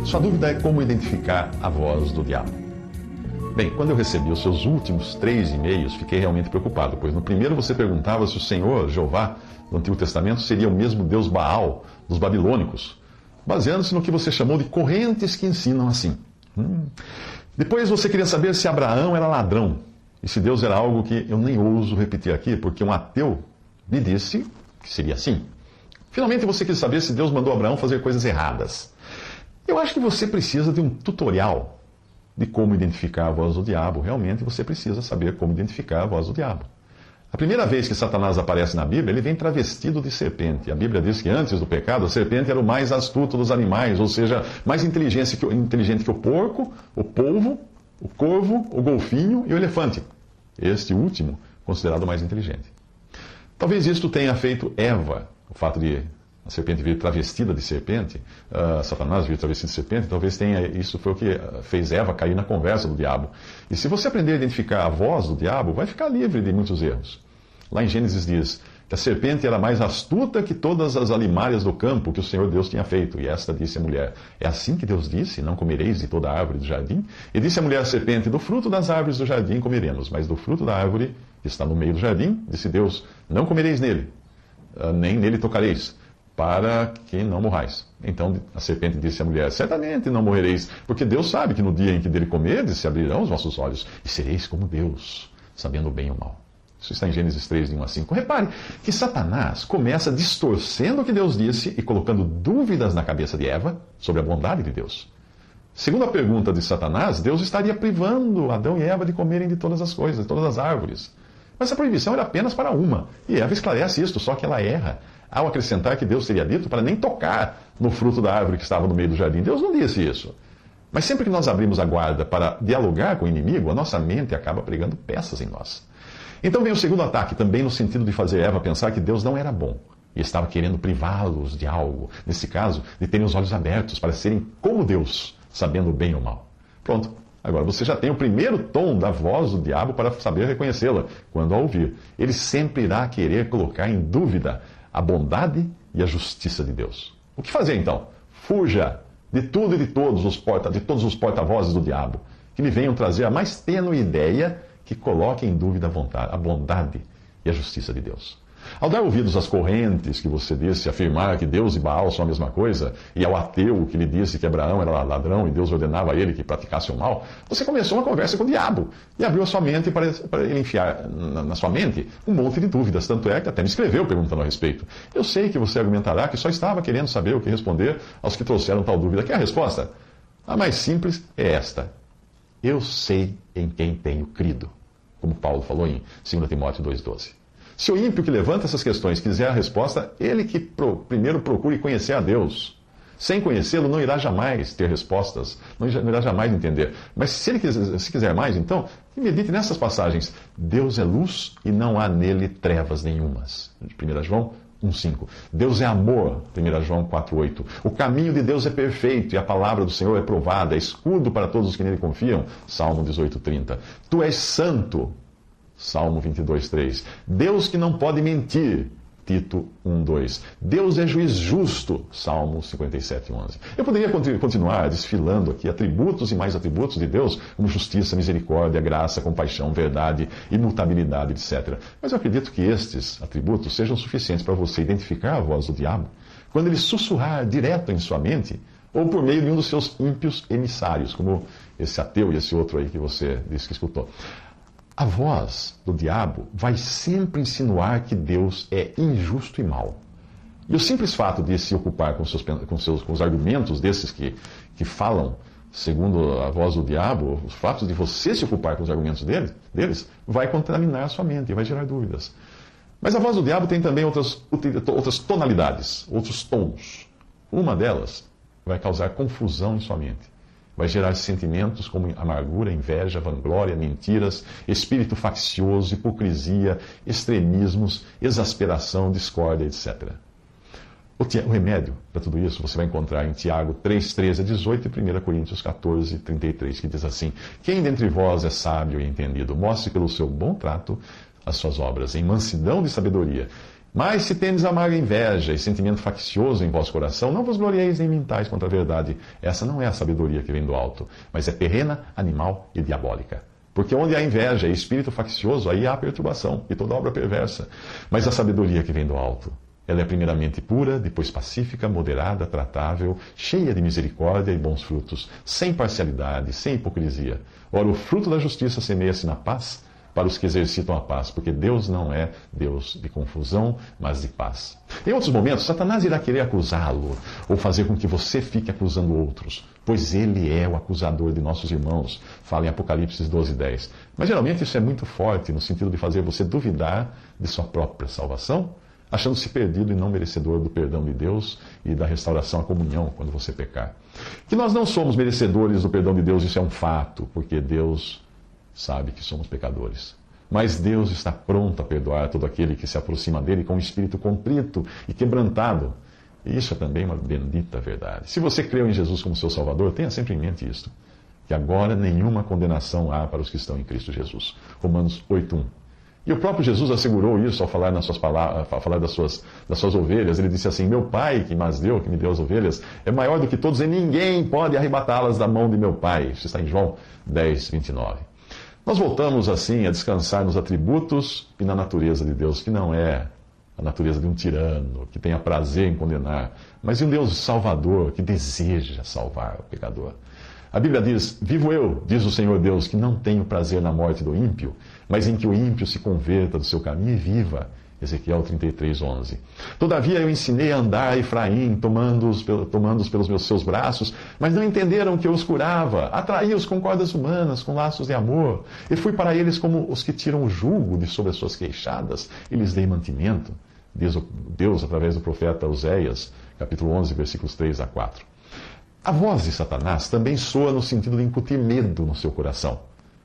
Sua dúvida é como identificar a voz do diabo. Bem, quando eu recebi os seus últimos 3 e-mails, fiquei realmente preocupado, pois no primeiro você perguntava se o Senhor, Jeová, do Antigo Testamento, seria o mesmo Deus Baal dos babilônicos, baseando-se no que você chamou de correntes que ensinam assim. Depois você queria saber se Abraão era ladrão, e se Deus era algo que eu nem ouso repetir aqui, porque um ateu me disse que seria assim. Finalmente você quis saber se Deus mandou Abraão fazer coisas erradas. Eu acho que você precisa de um tutorial de como identificar a voz do diabo. Realmente você precisa saber como identificar a voz do diabo. A primeira vez que Satanás aparece na Bíblia, ele vem travestido de serpente. A Bíblia diz que antes do pecado, a serpente era o mais astuto dos animais, ou seja, mais inteligente que o porco, o polvo, o corvo, o golfinho e o elefante. Este último, considerado o mais inteligente. Talvez isto tenha feito Eva, o fato de a serpente vir travestida de serpente, Satanás vir travestido de serpente, talvez isso foi o que fez Eva cair na conversa do diabo. E se você aprender a identificar a voz do diabo, vai ficar livre de muitos erros. Lá em Gênesis diz que a serpente era mais astuta que todas as alimárias do campo que o Senhor Deus tinha feito. E esta disse a mulher: é assim que Deus disse, não comereis de toda a árvore do jardim? E disse a mulher à serpente: do fruto das árvores do jardim comeremos, mas do fruto da árvore que está no meio do jardim, disse Deus, não comereis nele, nem nele tocareis, para que não morrais. Então a serpente disse à mulher: certamente não morrereis, porque Deus sabe que no dia em que dele comerdes, se abrirão os vossos olhos, e sereis como Deus, sabendo o bem e o mal. Isso está em Gênesis 3, de 1 a 5. Repare que Satanás começa distorcendo o que Deus disse e colocando dúvidas na cabeça de Eva sobre a bondade de Deus. Segundo a pergunta de Satanás, Deus estaria privando Adão e Eva de comerem de todas as coisas, de todas as árvores. Mas a proibição era apenas para uma. E Eva esclarece isto, só que ela erra ao acrescentar que Deus teria dito para nem tocar no fruto da árvore que estava no meio do jardim. Deus não disse isso. Mas sempre que nós abrimos a guarda para dialogar com o inimigo, a nossa mente acaba pregando peças em nós. Então vem o segundo ataque, também no sentido de fazer Eva pensar que Deus não era bom e estava querendo privá-los de algo, nesse caso, de terem os olhos abertos para serem como Deus, sabendo o bem e o mal. Pronto, agora você já tem o primeiro tom da voz do diabo para saber reconhecê-la quando a ouvir. Ele sempre irá querer colocar em dúvida a bondade e a justiça de Deus. O que fazer então? Fuja de tudo e de todos os porta-vozes do diabo, que lhe venham trazer a mais tênue ideia que coloque em dúvida a bondade e a justiça de Deus. Ao dar ouvidos às correntes que você disse, afirmar que Deus e Baal são a mesma coisa, e ao ateu que lhe disse que Abraão era ladrão e Deus ordenava a ele que praticasse o mal, você começou uma conversa com o diabo e abriu a sua mente para ele enfiar na sua mente um monte de dúvidas. Tanto é que até me escreveu perguntando a respeito. Eu sei que você argumentará que só estava querendo saber o que responder aos que trouxeram tal dúvida. Quer a resposta? A mais simples é esta: eu sei em quem tenho crido, como Paulo falou em 2 Timóteo 2,12. Se o ímpio que levanta essas questões quiser a resposta, ele que primeiro procure conhecer a Deus. Sem conhecê-lo, não irá jamais ter respostas, não irá jamais entender. Mas se quiser mais, então, medite nessas passagens. Deus é luz e não há nele trevas nenhumas. 1 João 1,5. Deus é amor, 1 João 4,8. O caminho de Deus é perfeito e a palavra do Senhor é provada, é escudo para todos os que nele confiam, Salmo 18,30. Tu és santo, Salmo 22,3. Deus que não pode mentir, Tito 1,2. Deus é juiz justo, Salmo 57,11. Eu poderia continuar desfilando aqui atributos e mais atributos de Deus, como justiça, misericórdia, graça, compaixão, verdade, imutabilidade, etc. Mas eu acredito que estes atributos sejam suficientes para você identificar a voz do diabo quando ele sussurrar direto em sua mente ou por meio de um dos seus ímpios emissários, como esse ateu e esse outro aí que você disse que escutou. A voz do diabo vai sempre insinuar que Deus é injusto e mau. E o simples fato de se ocupar com os argumentos desses que falam segundo a voz do diabo, os fatos de você se ocupar com os argumentos deles, vai contaminar a sua mente e vai gerar dúvidas. Mas a voz do diabo tem também outras tonalidades, outros tons. Uma delas vai causar confusão em sua mente. Vai gerar sentimentos como amargura, inveja, vanglória, mentiras, espírito faccioso, hipocrisia, extremismos, exasperação, discórdia, etc. O remédio para tudo isso você vai encontrar em Tiago 3:13 a 18 e 1 Coríntios 14:33, que diz assim: quem dentre vós é sábio e entendido, mostre pelo seu bom trato as suas obras, em mansidão de sabedoria. Mas se tendes amarga inveja e sentimento faccioso em vosso coração, não vos glorieis em mentais contra a verdade. Essa não é a sabedoria que vem do alto, mas é terrena, animal e diabólica. Porque onde há inveja e espírito faccioso, aí há perturbação e toda obra perversa. Mas a sabedoria que vem do alto, ela é primeiramente pura, depois pacífica, moderada, tratável, cheia de misericórdia e bons frutos, sem parcialidade, sem hipocrisia. Ora, o fruto da justiça semeia-se na paz para os que exercitam a paz, porque Deus não é Deus de confusão, mas de paz. Em outros momentos, Satanás irá querer acusá-lo, ou fazer com que você fique acusando outros, pois ele é o acusador de nossos irmãos, fala em Apocalipse 12:10. Mas geralmente isso é muito forte, no sentido de fazer você duvidar de sua própria salvação, achando-se perdido e não merecedor do perdão de Deus e da restauração à comunhão quando você pecar. Que nós não somos merecedores do perdão de Deus, isso é um fato, porque Deus sabe que somos pecadores. Mas Deus está pronto a perdoar todo aquele que se aproxima dele com um espírito contrito e quebrantado. E isso é também uma bendita verdade. Se você creu em Jesus como seu Salvador, tenha sempre em mente isto, que agora nenhuma condenação há para os que estão em Cristo Jesus. Romanos 8:1. E o próprio Jesus assegurou isso ao falar nas suas palavras, ao falar das suas ovelhas. Ele disse assim: meu Pai que me deu as ovelhas, é maior do que todos e ninguém pode arrebatá-las da mão de meu Pai. Isso está em João 10:29. Nós voltamos assim a descansar nos atributos e na natureza de Deus, que não é a natureza de um tirano, que tenha prazer em condenar, mas de um Deus salvador, que deseja salvar o pecador. A Bíblia diz: vivo eu, diz o Senhor Deus, que não tenho prazer na morte do ímpio, mas em que o ímpio se converta do seu caminho e viva. Ezequiel 33:11. Todavia eu ensinei a andar a Efraim, tomando-os pelos seus braços, mas não entenderam que eu os curava. Atraí-os com cordas humanas, com laços de amor. E fui para eles como os que tiram o jugo de sobre as suas queixadas, e lhes dei mantimento. Diz Deus através do profeta Oséias, capítulo 11, versículos 3-4. A voz de Satanás também soa no sentido de incutir medo no seu coração.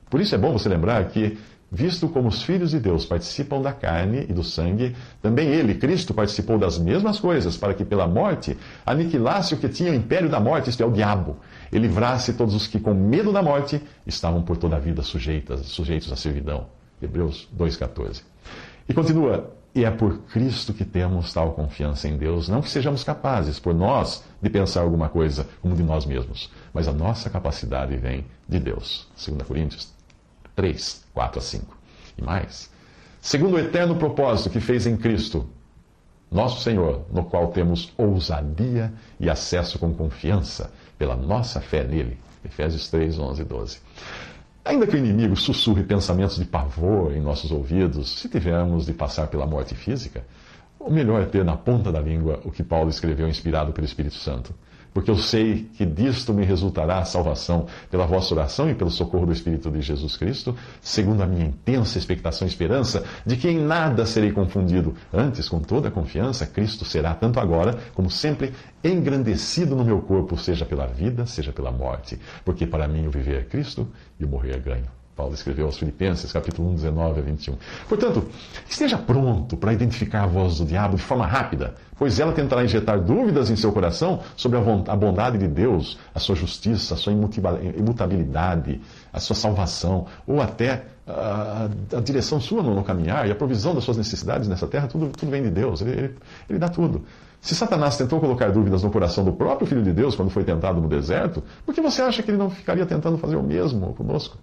Por isso é bom você lembrar que, visto como os filhos de Deus participam da carne e do sangue, também ele, Cristo, participou das mesmas coisas, para que pela morte aniquilasse o que tinha o império da morte, isto é, o diabo, e livrasse todos os que com medo da morte estavam por toda a vida sujeitos à servidão. Hebreus 2:14. E continua: e é por Cristo que temos tal confiança em Deus, não que sejamos capazes, por nós, de pensar alguma coisa como de nós mesmos, mas a nossa capacidade vem de Deus. 2 Coríntios 3:4-5. E mais: segundo o eterno propósito que fez em Cristo, nosso Senhor, no qual temos ousadia e acesso com confiança pela nossa fé nele. Efésios 3:11-12. Ainda que o inimigo sussurre pensamentos de pavor em nossos ouvidos, se tivermos de passar pela morte física, o melhor é ter na ponta da língua o que Paulo escreveu inspirado pelo Espírito Santo. Porque eu sei que disto me resultará a salvação pela vossa oração e pelo socorro do Espírito de Jesus Cristo, segundo a minha intensa expectação e esperança de que em nada serei confundido. Antes, com toda a confiança, Cristo será, tanto agora como sempre, engrandecido no meu corpo, seja pela vida, seja pela morte. Porque para mim o viver é Cristo e o morrer é ganho. Paulo escreveu aos Filipenses, capítulo 1, 19-21. Portanto, esteja pronto para identificar a voz do diabo de forma rápida, pois ela tentará injetar dúvidas em seu coração sobre a bondade de Deus, a sua justiça, a sua imutabilidade, a sua salvação, ou até a direção sua no caminhar e a provisão das suas necessidades nessa terra. Tudo vem de Deus, ele dá tudo. Se Satanás tentou colocar dúvidas no coração do próprio Filho de Deus quando foi tentado no deserto, por que você acha que ele não ficaria tentando fazer o mesmo conosco?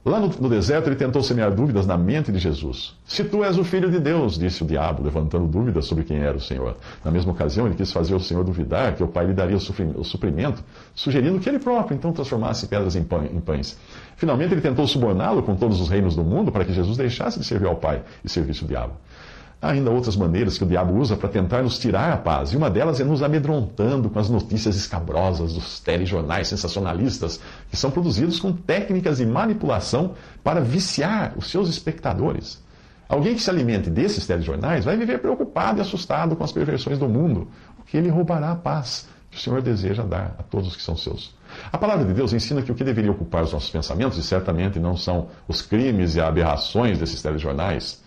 Lá no deserto, ele tentou semear dúvidas na mente de Jesus. Se tu és o Filho de Deus, disse o diabo, levantando dúvidas sobre quem era o Senhor. Na mesma ocasião, ele quis fazer o Senhor duvidar que o Pai lhe daria o suprimento, sugerindo que ele próprio, então, transformasse pedras em pães. Finalmente, ele tentou suborná-lo com todos os reinos do mundo para que Jesus deixasse de servir ao Pai e servisse o diabo. Há ainda outras maneiras que o diabo usa para tentar nos tirar a paz, e uma delas é nos amedrontando com as notícias escabrosas dos telejornais sensacionalistas, que são produzidos com técnicas de manipulação para viciar os seus espectadores. Alguém que se alimente desses telejornais vai viver preocupado e assustado com as perversões do mundo, o que ele roubará a paz que o Senhor deseja dar a todos os que são seus. A palavra de Deus ensina que o que deveria ocupar os nossos pensamentos, e certamente não são os crimes e aberrações desses telejornais,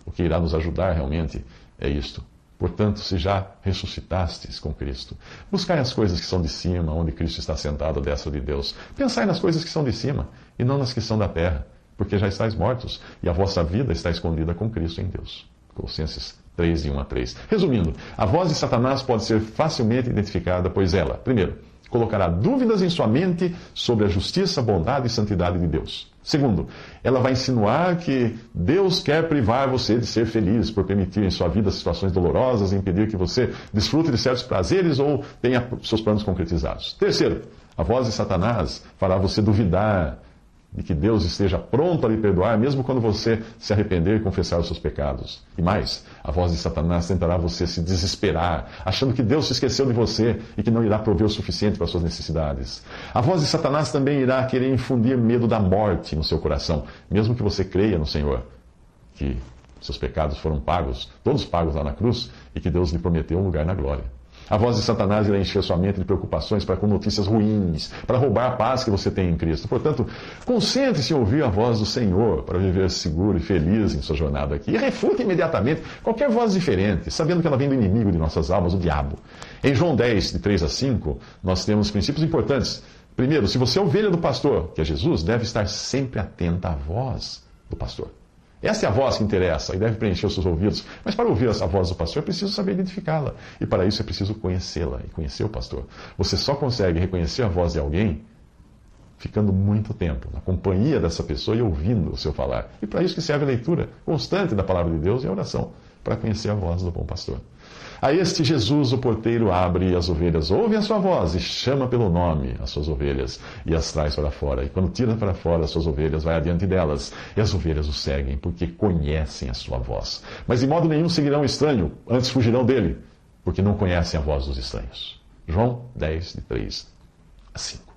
o que irá nos ajudar realmente é isto. Portanto, se já ressuscitastes com Cristo, buscai as coisas que são de cima, onde Cristo está sentado à destra de Deus. Pensai nas coisas que são de cima, e não nas que são da terra, porque já estáis mortos, e a vossa vida está escondida com Cristo em Deus. Colossenses 3, de 1 a 3. Resumindo, a voz de Satanás pode ser facilmente identificada, pois ela, primeiro, colocará dúvidas em sua mente sobre a justiça, bondade e santidade de Deus. Segundo, ela vai insinuar que Deus quer privar você de ser feliz por permitir em sua vida situações dolorosas e impedir que você desfrute de certos prazeres ou tenha seus planos concretizados. Terceiro, a voz de Satanás fará você duvidar de que Deus esteja pronto a lhe perdoar, mesmo quando você se arrepender e confessar os seus pecados. E mais, a voz de Satanás tentará você se desesperar, achando que Deus se esqueceu de você e que não irá prover o suficiente para as suas necessidades. A voz de Satanás também irá querer infundir medo da morte no seu coração, mesmo que você creia no Senhor, que seus pecados foram pagos, todos pagos lá na cruz, e que Deus lhe prometeu um lugar na glória. A voz de Satanás irá encher sua mente de preocupações com notícias ruins, para roubar a paz que você tem em Cristo. Portanto, concentre-se em ouvir a voz do Senhor para viver seguro e feliz em sua jornada aqui. E refute imediatamente qualquer voz diferente, sabendo que ela vem do inimigo de nossas almas, o diabo. Em João 10, de 3 a 5, nós temos princípios importantes. Primeiro, se você é ovelha do pastor, que é Jesus, deve estar sempre atenta à voz do pastor. Essa é a voz que interessa e deve preencher os seus ouvidos. Mas para ouvir a voz do pastor é preciso saber identificá-la. E para isso é preciso conhecê-la e conhecer o pastor. Você só consegue reconhecer a voz de alguém ficando muito tempo na companhia dessa pessoa e ouvindo o seu falar. E para isso que serve a leitura constante da palavra de Deus e a oração, para conhecer a voz do bom pastor. A este Jesus, o porteiro, abre e as ovelhas ouvem a sua voz e chama pelo nome as suas ovelhas e as traz para fora. E quando tira para fora as suas ovelhas, vai adiante delas. E as ovelhas o seguem, porque conhecem a sua voz. Mas de modo nenhum seguirão o estranho, antes fugirão dele, porque não conhecem a voz dos estranhos. João 10, de 3 a 5.